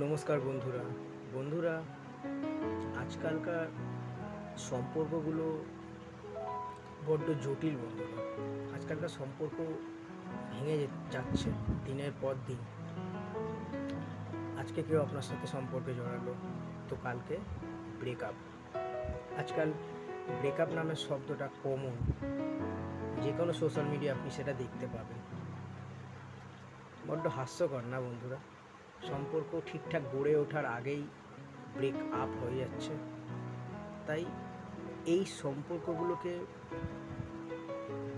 নমস্কার বন্ধুরা। বন্ধুরা, আজকালকার সম্পর্কগুলো বড্ড জটিল বন্ধুরা। আজকালকার সম্পর্ক ভেঙে যাচ্ছে দিনের পর দিন। আজকে কেউ আপনার সাথে সম্পর্কে জড়ালো, তো কালকে ব্রেকআপ। আজকাল ব্রেকআপ নামের শব্দটা কমন, যে কোনো সোশ্যাল মিডিয়া আপনি সেটা দেখতে পাবেন। বড্ড হাস্যকর না বন্ধুরা? সম্পর্ক ঠিকঠাক গড়ে ওঠার আগেই ব্রেক আপ হয়ে যাচ্ছে। তাই এই সম্পর্কগুলোকে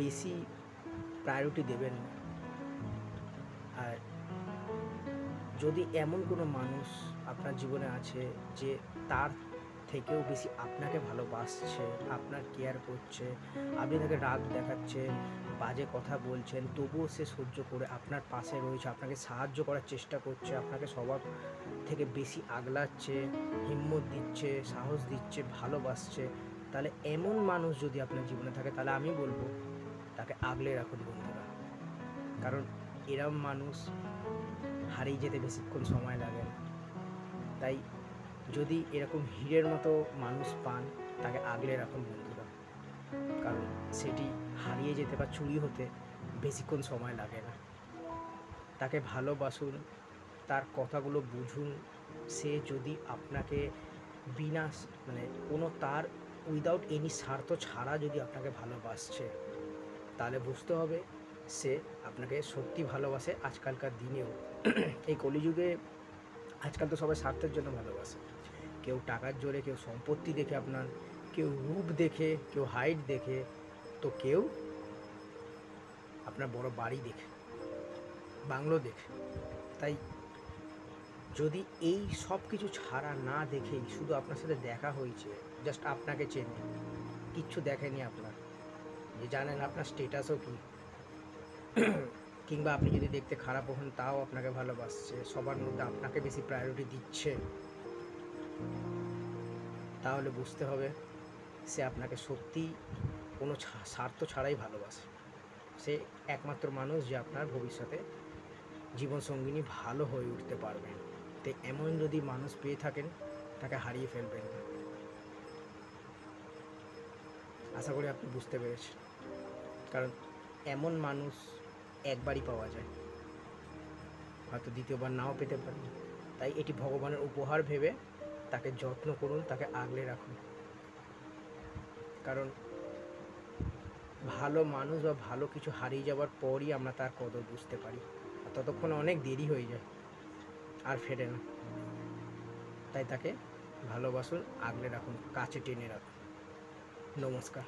বেশি প্রায়োরিটি দেবেন না। আর যদি এমন কোনো মানুষ আপনার জীবনে আছে যে তার থেকেও বেশি আপনাকে ভালোবাসছে, আপনার কেয়ার করছে, আপনি তাকে রাগ দেখাচ্ছেন, বাজে কথা বলছেন, তবুও সে সহ্য করে আপনার পাশে রয়েছে, আপনাকে সাহায্য করার চেষ্টা করছে, আপনাকে সবার থেকে বেশি আগলাচ্ছে, হিম্মত দিচ্ছে, সাহস দিচ্ছে, ভালোবাসছে, তাহলে এমন মানুষ যদি আপনার জীবনে থাকে, তাহলে আমি বলবো তাকে আগলে রাখুন বন্ধুরা। কারণ এরম মানুষ হারিয়ে যেতে বেশিক্ষণ সময় লাগে না। তাই যদি এরকম হীরের মতো মানুষ পান, তাকে আগলে রাখুন বন্ধুরা। কারণ সেটি হারিয়ে যেতে বা চুরি হতে বেশিক্ষণ সময় লাগে না। তাকে ভালোবাসুন, তার কথাগুলো বুঝুন। সে যদি আপনাকে বিনা কোনো তার উইদাউট এনি স্বার্থ ছাড়া যদি আপনাকে ভালোবাসছে, তাহলে বুঝতে হবে সে আপনাকে সত্যি ভালোবাসে আজকালকার দিনেও। এই কলিযুগে আজকাল তো সবাই স্বার্থের জন্য ভালোবাসে। কেউ টাকার জোরে, কেউ সম্পত্তি দেখে আপনার, কেউ রূপ দেখে, কেউ হাইট দেখে, তো কেউ আপনার বড় বাড়ি দেখে, বাংলো দেখে। তাই যদি এই সব কিছু ছাড়া না দেখেই শুধু আপনার সাথে দেখা হয়েছে, জাস্ট আপনাকে চেনে, কিচ্ছু দেখেনি আপনার, যে জানেন আপনার স্টেটাসও কী, কিংবা আপনি যদি দেখতে খারাপ হন তাও আপনাকে ভালোবাসছে, সবার মধ্যে আপনাকে বেশি প্রায়োরিটি দিচ্ছে, তাহলে বুঝতে হবে সে আপনাকে সত্যি কোনো স্বার্থ ছাড়াই ভালোবাসে। সে একমাত্র মানুষ যে আপনার ভবিষ্যতে জীবনসঙ্গিনী ভালো হয়ে উঠতে পারবে। তাই এমন যদি মানুষ পেয়ে থাকেন, তাকে হারিয়ে ফেলবেন না। আশা করি আপনি বুঝতে পেরেছেন। কারণ এমন মানুষ একবারই পাওয়া যায়, হয়তো দ্বিতীয়বার নাও পেতে পারেন। তাই এটি ভগবানের উপহার ভেবে তাকে যত্ন করুন, তাকে আগলে রাখুন। কারণ ভালো মানুষ বা ভালো কিছু হারিয়ে যাওয়ার পরই আমরা তার কদর বুঝতে পারি, আর ততক্ষণে অনেক দেরি হয়ে যায়, আর ফেরে না। তাই তাকে ভালোবাসুন, আগলে রাখুন, কাছে টেনে রাখুন। নমস্কার।